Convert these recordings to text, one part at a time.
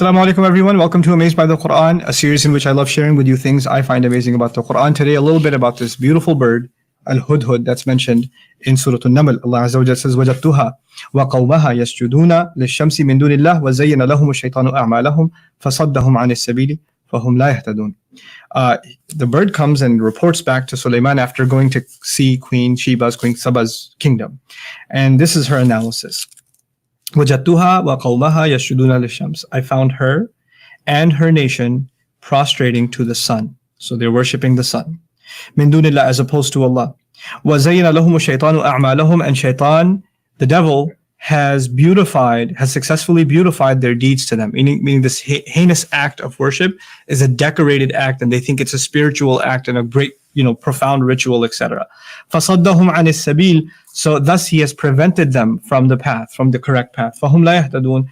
Assalamu alaikum everyone, welcome to Amazed by the Quran, a series in which I love sharing with you things I find amazing about the Quran. Today a little bit about this beautiful bird, Al-Hudhud, that's mentioned in Surah An-Naml. Allah Azza wa Jalla says, وَجَدْتُهَا وَقَوْمَهَا يَسْجُدُونَ لِلشَّمْسِ مِن دُونِ اللَّهِ وَزَيَّنَ لَهُمُ الشَّيْطَانُ أَعْمَالَهُمْ فَصَدَّهُمْ عَنِ السَّبِيلِ فَهُمْ لَا يَهْتَدُونَ. The bird comes and reports back to Sulaiman after going to see Queen Saba's kingdom. And this is her analysis. وَجَدْتُهَا وَقَوْمَهَا يَسْجُدُونَ لِلشَّمْسِ. I found her and her nation prostrating to the sun. So they're worshipping the sun. مِن دُونِ اللَّهِ, as opposed to Allah. وَزَيَّنَ لَهُمُ الشَّيْطَانُ أَعْمَالَهُم, and shaitan, the devil, has successfully beautified their deeds to them. Meaning this heinous act of worship is a decorated act, and they think it's a spiritual act and a great, profound ritual, etc. فَصَدَّهُمْ عَنِ السَّبِيلِ, so thus he has prevented them from the path, from the correct path. فَهُمْ لَا يَهْتَدُونَ,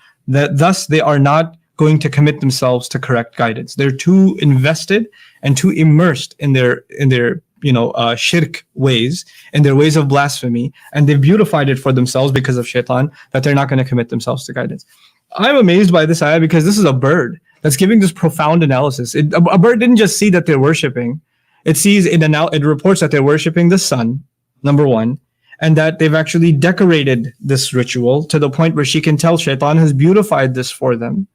thus they are not going to commit themselves to correct guidance. They're too invested and too immersed in their shirk ways, in their ways of blasphemy, and they've beautified it for themselves because of shaitan, that they're not going to commit themselves to guidance. I'm amazed by this ayah because this is a bird that's giving this profound analysis. A bird didn't just see that they're worshipping. It reports that they're worshipping the sun, number one, and that they've actually decorated this ritual to the point where she can tell shaitan has beautified this for them,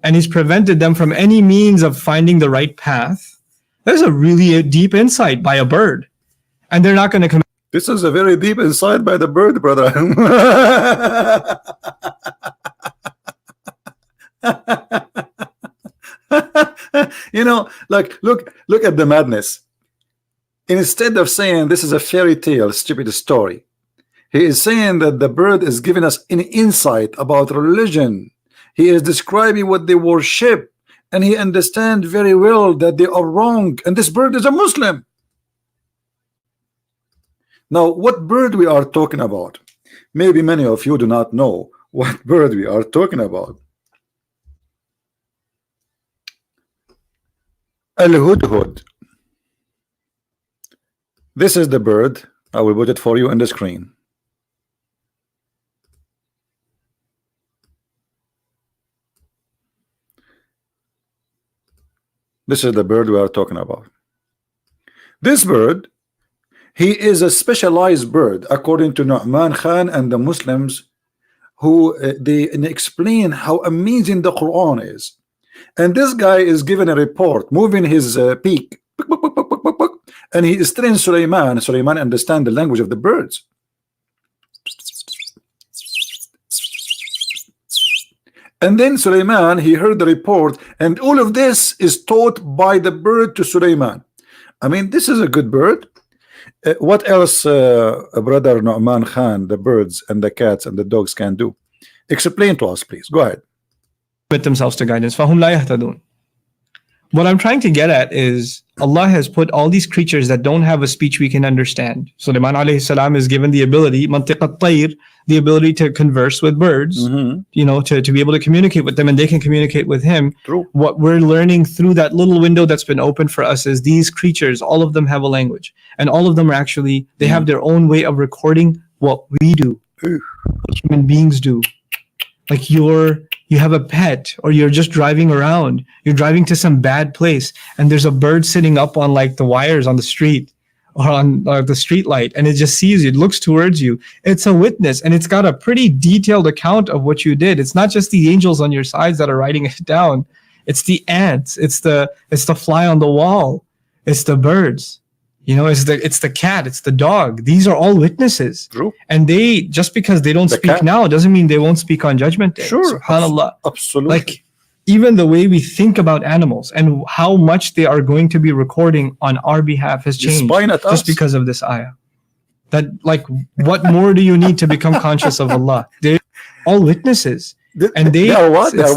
and he's prevented them from any means of finding the right path. There's a really deep insight by a bird, and they're not going to come. This is a very deep insight by the bird, brother. Look at the madness. Instead of saying this is a fairy tale, stupid story, he is saying that the bird is giving us an insight about religion. He is describing what they worship, and he understands very well that they are wrong, and this bird is a Muslim. Now, what bird we are talking about? Maybe many of you do not know what bird we are talking about. Al-Hudhud. This is the bird. I will put it for you on the screen. This is the bird we are talking about. This bird, he is a specialized bird according to Nouman Khan and the Muslims, who they explain how amazing the Quran is. And this guy is given a report, moving his beak, and he is telling Sulaiman. Sulaiman understands the language of the birds. And then Sulaiman, he heard the report, and all of this is taught by the bird to Sulaiman. I mean, this is a good bird. What else, brother Nouman Khan, the birds and the cats and the dogs can do? Explain to us, please. Go ahead. Commit themselves to guidance. فَهُمْ لَا يَهْتَدُونَ. What I'm trying to get at is Allah has put all these creatures that don't have a speech we can understand. Sulaiman alayhi salam is given the ability, mantiq at-tayr, the ability to converse with birds, to be able to communicate with them, and they can communicate with him. True. What we're learning through that little window that's been opened for us is these creatures, all of them have a language, and all of them are actually, they have their own way of recording what we do, what human beings do. Like you have a pet, or you're just driving around, you're driving to some bad place, and there's a bird sitting up on like the wires on the street, or on the street light, and it just sees you, it looks towards you. It's a witness, and it's got a pretty detailed account of what you did. It's not just the angels on your sides that are writing it down. It's the ants, it's the fly on the wall, it's the birds. It's the cat, it's the dog. These are all witnesses. True. And they, just because they don't speak now, doesn't mean they won't speak on Judgment Day. Sure. SubhanAllah. Absolutely. Like, even the way we think about animals and how much they are going to be recording on our behalf has changed just because of this ayah. That, like, what more do you need to become conscious of Allah? They're all witnesses. And they are what? It's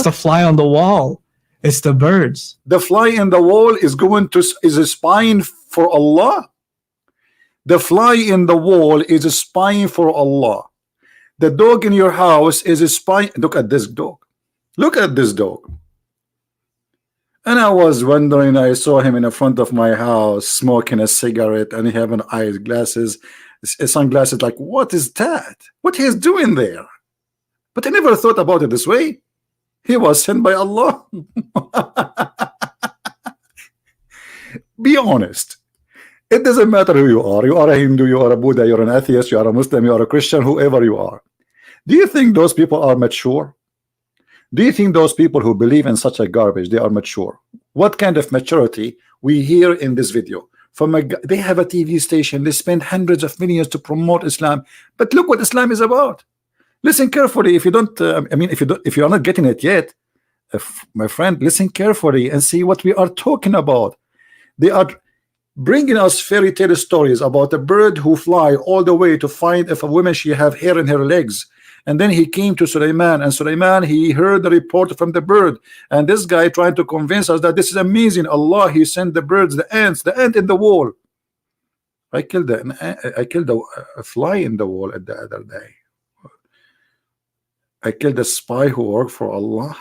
the fly on the wall. It's the birds. The fly in the wall is a spying for Allah. The fly in the wall is a spying for Allah. The dog in your house is a spy. Look at this dog. Look at this dog. And I was wondering, I saw him in the front of my house smoking a cigarette, and he having eyeglasses, sunglasses. Like, what is that? What he's doing there? But I never thought about it this way. He was sent by Allah. Be honest. It doesn't matter who you are. You are a Hindu, you are a Buddha, you're an atheist, you are a Muslim, you are a Christian, whoever you are. Do you think those people are mature? Do you think those people who believe in such a garbage, they are mature? What kind of maturity we hear in this video? From they have a TV station, they spend hundreds of millions to promote Islam, but look what Islam is about. Listen carefully. If you don't, if you are not getting it yet, my friend, listen carefully and see what we are talking about. They are bringing us fairy tale stories about a bird who fly all the way to find if a woman she have hair in her legs, and then he came to Sulaiman, and Sulaiman, he heard the report from the bird, and this guy trying to convince us that this is amazing. Allah, he sent the birds, the ant in the wall. I killed a fly in the wall the other day. I killed a spy who worked for Allah.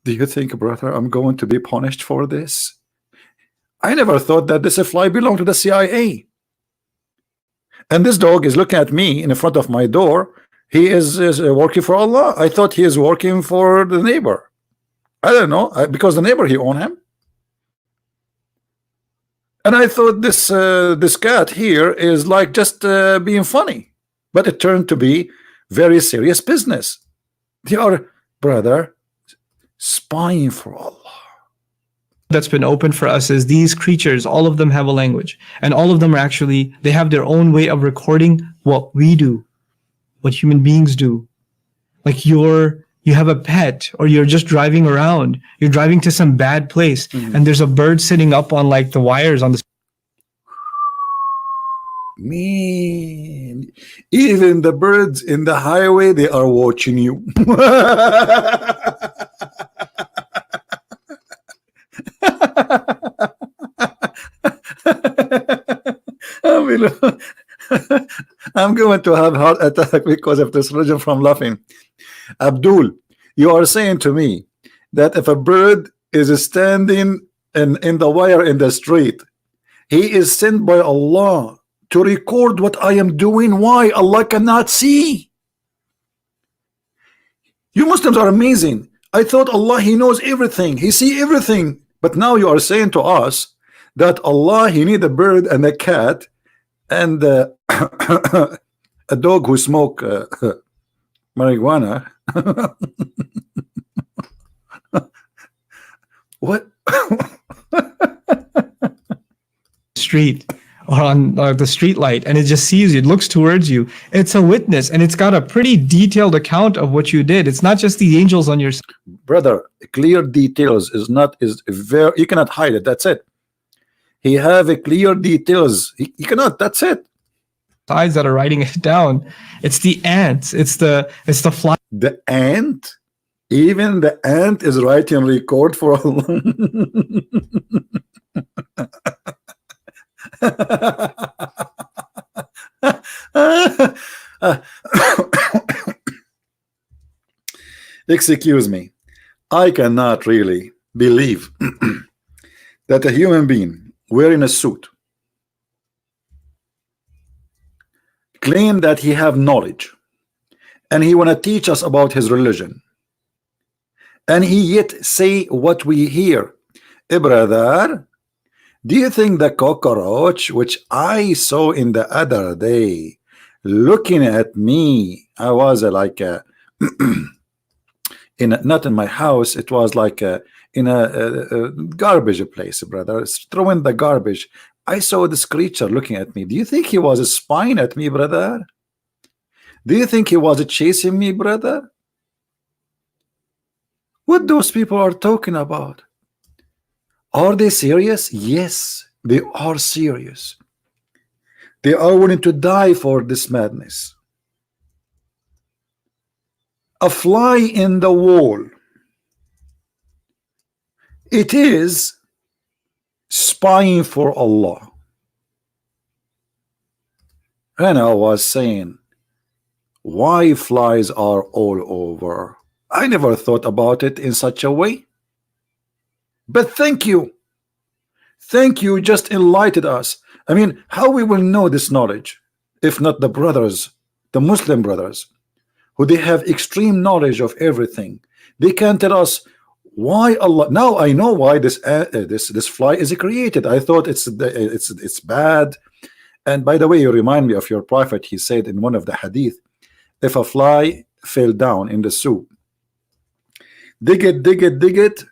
Do you think, brother, I'm going to be punished for this? I never thought that this fly belonged to the CIA. And this dog is looking at me in front of my door. He is working for Allah. I thought he is working for the neighbor. I don't know, because the neighbor, he owned him. And I thought this cat here is like just being funny. But it turned to be very serious business. They are, brother, spying for Allah. That's been open for us is these creatures, all of them have a language, and all of them are actually, they have their own way of recording what we do, what human beings do. Like you have a pet, or you're just driving around, you're driving to some bad place, and there's a bird sitting up on like the wires on the Man, even the birds in the highway, they are watching you. I'm going to have heart attack because of this religion from laughing. Abdul, you are saying to me that if a bird is standing in the wire in the street, he is sent by Allah to record what I am doing. Why? Allah cannot see. You Muslims are amazing. I thought Allah, he knows everything, he see everything, but now you are saying to us that Allah, he need a bird and a cat and a dog who smoke marijuana. What? street or on the street light, and it just sees you, it looks towards you. It's a witness, and it's got a pretty detailed account of what you did. It's not just the angels on your brother. Clear details is very, you cannot hide it. That's it. He have a clear details. He cannot. That's it. sides that are writing it down. It's the ants. It's the fly. The ant. Even the ant is writing record for Allah. Excuse me, I cannot really believe that a human being wearing a suit claim that he have knowledge and he want to teach us about his religion, and he yet say what we hear. Brother, do you think the cockroach which I saw in the other day looking at me, I was like not in my house, it was like in a garbage place, brother, throwing the garbage. I saw this creature looking at me. Do you think he was spying at me, brother? Do you think he was chasing me, brother? What those people are talking about? Are they serious? Yes, they are serious. They are willing to die for this madness. A fly in the wall. It is spying for Allah. And I was saying, why flies are all over? I never thought about it in such a way. But thank you. Thank you, just enlightened us. I mean, how we will know this knowledge if not the brothers, the Muslim brothers, who they have extreme knowledge of everything. They can tell us why Allah. Now I know why this fly is created. I thought it's bad. And by the way, you remind me of your prophet. He said in one of the hadith, if a fly fell down in the soup, dig it, dig it, dig it,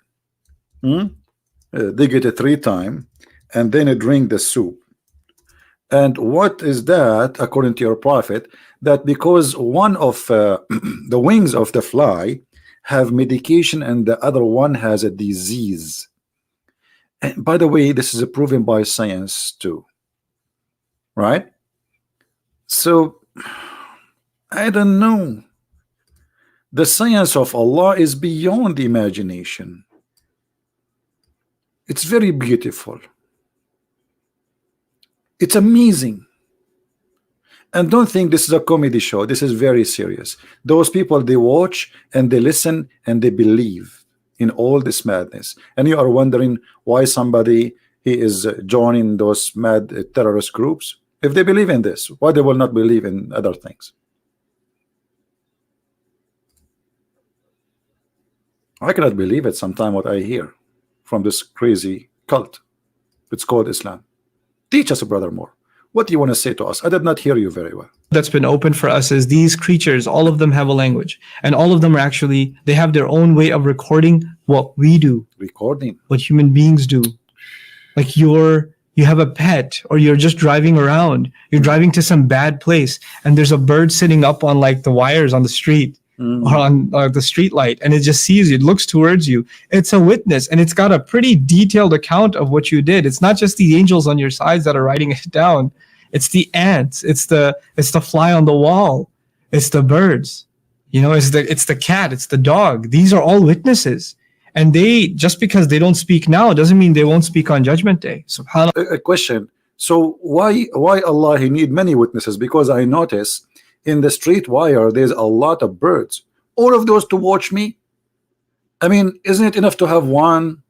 dig it 3 times, and then drink the soup. And what is that, according to your prophet? That because one of the wings of the fly have medication and the other one has a disease. And by the way, this is proven by science too, right? So I don't know. The science of Allah is beyond the imagination. It's very beautiful. It's amazing. And don't think this is a comedy show. This is very serious. Those people, they watch and they listen and they believe in all this madness. And you are wondering why somebody he is joining those mad terrorist groups. If they believe in this, why they will not believe in other things? I cannot believe it sometimes what I hear from this crazy cult. It's called Islam. Teach us, brother, more. What do you want to say to us? I did not hear you very well. That's been open for us is these creatures, all of them have a language, and all of them are actually, they have their own way of recording what we do, Recording. what human beings do. Like you have a pet, or you're just driving around, you're driving to some bad place, and there's a bird sitting up on like the wires on the street, or on the street light, and it just sees you, it looks towards you. It's a witness, and it's got a pretty detailed account of what you did. It's not just the angels on your sides that are writing it down. It's the ants, it's the fly on the wall, it's the birds, it's the cat, it's the dog. These are all witnesses. And they, just because they don't speak now doesn't mean they won't speak on Judgment Day. SubhanAllah. A question. So why Allah he need many witnesses? Because I notice in the street wire there's a lot of birds. All of those to watch me? I mean, isn't it enough to have one?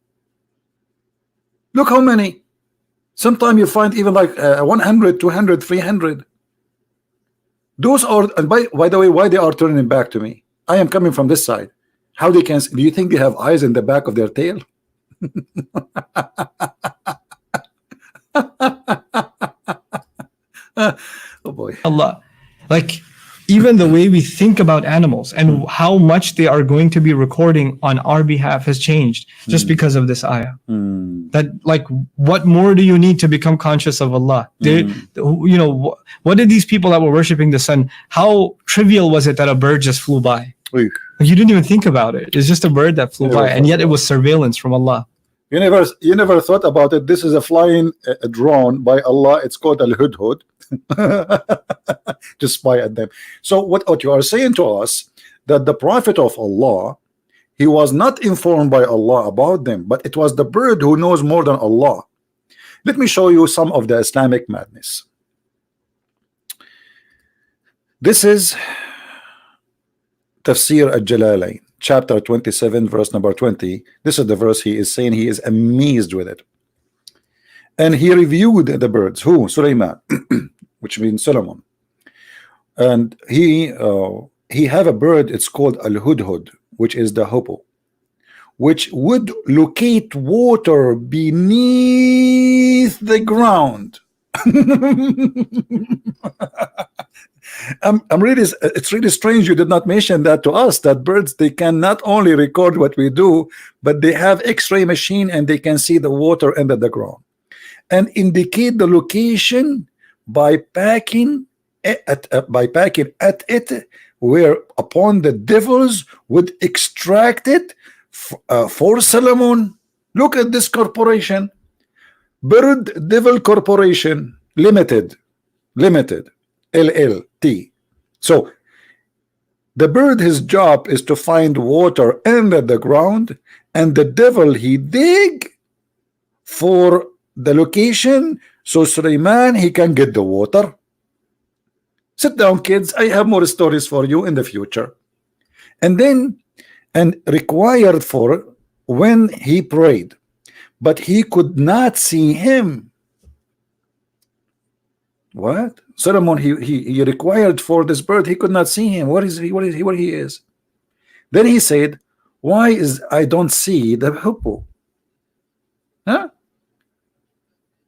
Look how many. Sometimes you find even like 100, 200, 300. Those are, and by the way, why they are turning back to me? I am coming from this side. How they can? Do you think they have eyes in the back of their tail? Oh boy. Allah. Like, even the way we think about animals and how much they are going to be recording on our behalf has changed just because of this ayah. That, like, what more do you need to become conscious of Allah? What did these people that were worshiping the sun, how trivial was it that a bird just flew by? Like, you didn't even think about it. It's just a bird that flew by, and yet it was surveillance from Allah. You never thought about it. This is a flying drone by Allah. It's called al-Hudhud. To spy at them. So what you are saying to us, that the prophet of Allah, he was not informed by Allah about them, but it was the bird who knows more than Allah. Let me show you some of the Islamic madness. This is Tafsir al-Jalalain, chapter 27, verse number 20. This is the verse he is saying he is amazed with it. And he reviewed the birds. Who? Sulaiman, which means Solomon. And he have a bird, it's called al-Hudhud, which is the Hoopoe, which would locate water beneath the ground. It's really strange you did not mention that to us, that birds, they can not only record what we do, but they have X-ray machine and they can see the water under the ground and indicate the location by packing at it, where upon the devils would extract it for Solomon. Look at this corporation, Bird Devil Corporation Limited, LLT. So the bird, his job is to find water under the ground, and the devil, he dig for the location so Sulaiman he can get the water. Sit down, kids, I have more stories for you in the future. And then, and required for when he prayed, but he could not see him. What? Solomon, he required for this bird, he could not see him. What is he? Where he is? Then he said, Why is I don't see the hoopoe? Huh?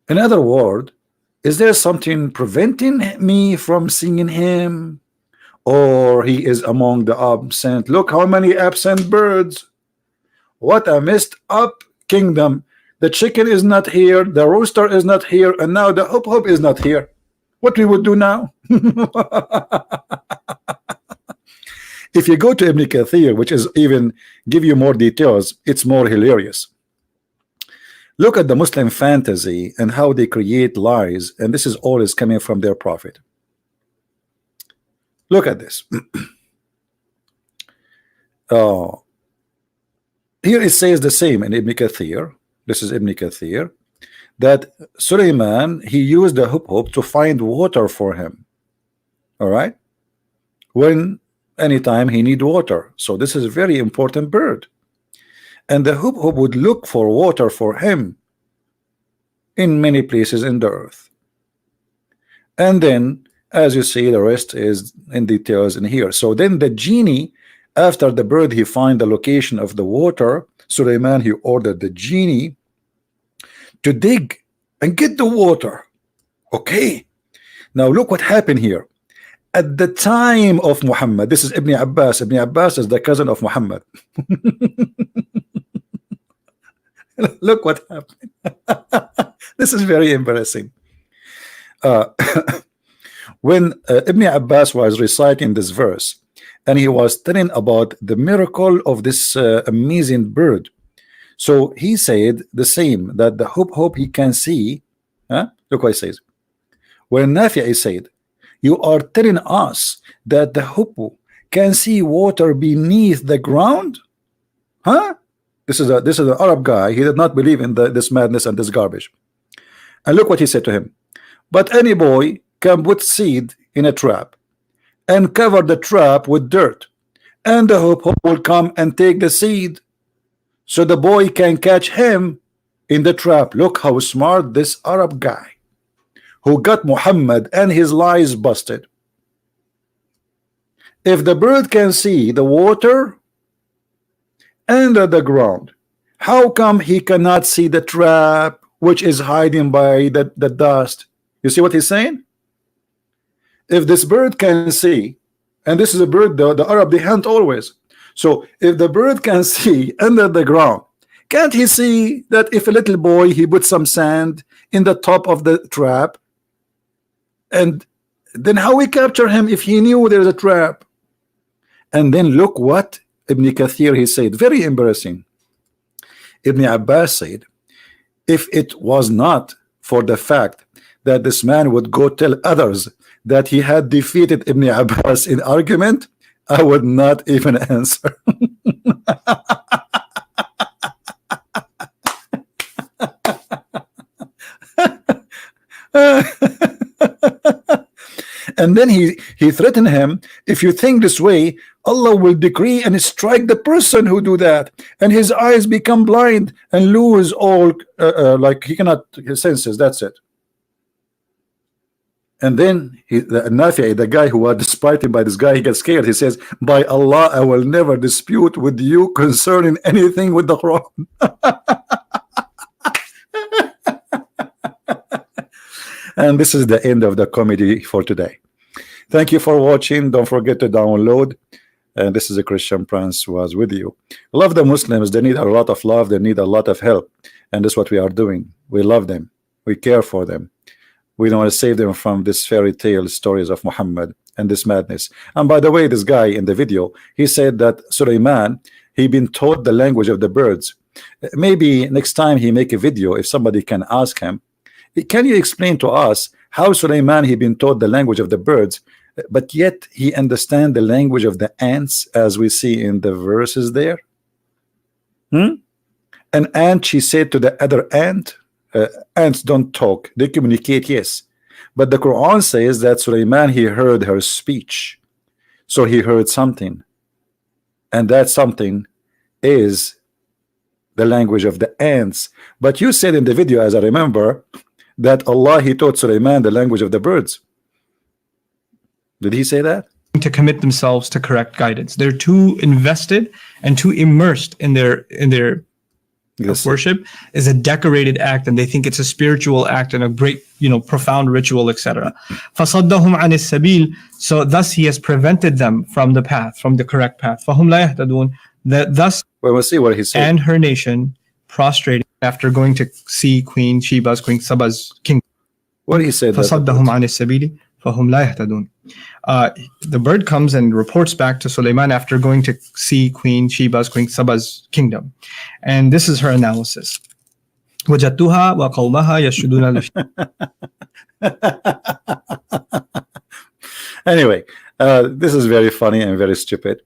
In other words, is there something preventing me from seeing him? Or he is among the absent? Look how many absent birds. What a messed up kingdom. The chicken is not here, the rooster is not here, and now the hoopoe is not here. What we would do now? If you go to Ibn Kathir, which is even give you more details, it's more hilarious. Look at the Muslim fantasy and how they create lies, and this is all is coming from their prophet. Look at this. Here it says the same in Ibn Kathir. This is Ibn Kathir, that Suleiman, he used the hoopoe to find water for him. All right, when anytime he need water. So this is a very important bird, and the hoopoe would look for water for him in many places in the earth. And then, as you see, the rest is in details in here. So then the genie, after the bird he find the location of the water, Suleiman, he ordered the genie to dig and get the water. Okay, now look what happened here. At the time of Muhammad, this is Ibn Abbas. Ibn Abbas is the cousin of Muhammad. Look what happened. This is very embarrassing. When Ibn Abbas was reciting this verse, and he was telling about the miracle of this amazing bird, so he said the same, that the hoopoe he can see. Look what he says. When Nafi said, you are telling us that the hoopoe can see water beneath the ground? Huh? This is an Arab guy. He did not believe in this madness and this garbage. And look what he said to him. But any boy can put seed in a trap and cover the trap with dirt, and the hoopoe will come and take the seed, so the boy can catch him in the trap. Look how smart this Arab guy, who got Muhammad and his lies busted. If the bird can see the water under the ground, how come he cannot see the trap which is hiding by the dust? You see what he's saying? If this bird can see, and this is a bird, the Arab, they hunt always. So if the bird can see under the ground, can't he see that if a little boy, he put some sand in the top of the trap, and then how we capture him if he knew there's a trap? And then look what Ibn Kathir, he said, very embarrassing. Ibn Abbas said, if it was not for the fact that this man would go tell others that he had defeated Ibn Abbas in argument, I would not even answer. And then he threatened him, if you think this way, Allah will decree and strike the person who do that, and his eyes become blind and lose all like he cannot his senses. That's it. And then the Nafi, the guy who was despited by this guy, he gets scared. He says, by Allah, I will never dispute with you concerning anything with the Quran. And this is the end of the comedy for today. Thank you for watching. Don't forget to download. And this is a Christian Prince who was with you. Love the Muslims. They need a lot of love. They need a lot of help. And that's what we are doing. We love them. We care for them. We don't want to save them from this fairy tale stories of Muhammad and this madness. And by the way, this guy in the video, he said that Suleiman, he been taught the language of the birds. Maybe next time he make a video, if somebody can ask him, can you explain to us how Suleiman he been taught the language of the birds, but yet he understand the language of the ants, as we see in the verses there? An ant, she said to the other ant, ants don't talk, they communicate, yes, but the Quran says that Suleiman, he heard her speech, so he heard something, and that something is the language of the ants. But you said in the video, as I remember, that Allah, he taught Suleiman the language of the birds. Did he say that? to commit themselves to correct guidance. They're too invested and too immersed in their Yes. worship is a decorated act, and they think it's a spiritual act and a great, profound ritual, etc. فَصَدَّهُمْ عَنِ السَّبِيلِ. So thus he has prevented them from the path, from the correct path. فَهُمْ لَا يَهْتَدُونَ. Thus, Well, we'll see what he said. and her nation prostrated after going to see Queen Saba's king. What he said. فَصَدَّهُمْ عَنِ السَّبِيلِ فَهُمْ لَا يَهْتَدُونَ. The bird comes and reports back to Sulaiman after going to see Queen Saba's kingdom. And this is her analysis. وَجَدْتُهَا وَقَوْمَهَا يَسْجُدُونَ. Anyway, this is very funny and very stupid.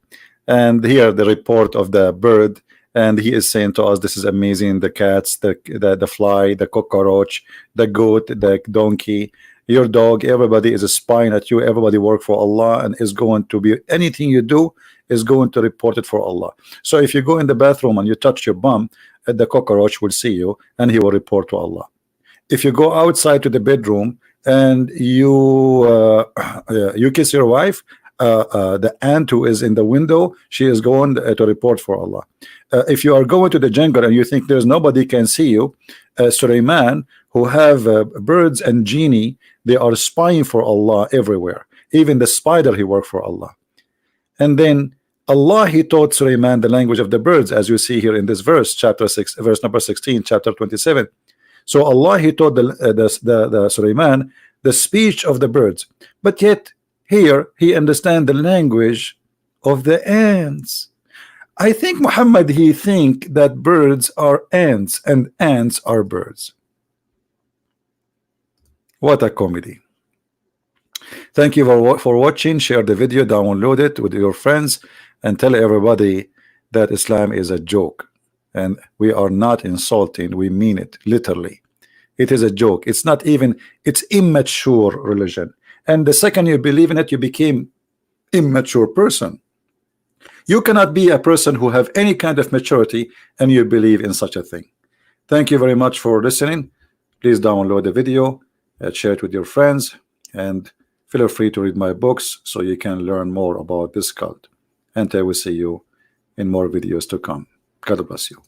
And here the report of the bird, and he is saying to us, this is amazing. The cats, the fly, the cockroach, the goat, the donkey, your dog, everybody is spying at you. Everybody work for Allah and is going to be, anything you do is going to report it for Allah. So if you go in the bathroom and you touch your bum, the cockroach will see you and he will report to Allah. If you go outside to the bedroom and you kiss your wife, the ant who is in the window, she is going to report for Allah. If you are going to the jungle and you think there's nobody can see you, Sulaiman, who have birds and genie, they are spying for Allah everywhere. Even the spider, he worked for Allah. And then Allah, he taught Sulaiman the language of the birds, as you see here in this verse, chapter 6, verse number 16, chapter 27. So Allah, he taught the Sulaiman the speech of the birds, but yet here he understand the language of the ants. I think Muhammad, he think that birds are ants and ants are birds. What a comedy. Thank you for watching. Share the video, download it with your friends, and tell everybody that Islam is a joke, and we are not insulting, we mean it literally. It is a joke. It's not even, it's immature religion, and the second you believe in it, you became immature person. You cannot be a person who have any kind of maturity and you believe in such a thing. Thank you very much for listening. Please download the video, share it with your friends, and feel free to read my books so you can learn more about this cult. And I will see you in more videos to come. God bless you.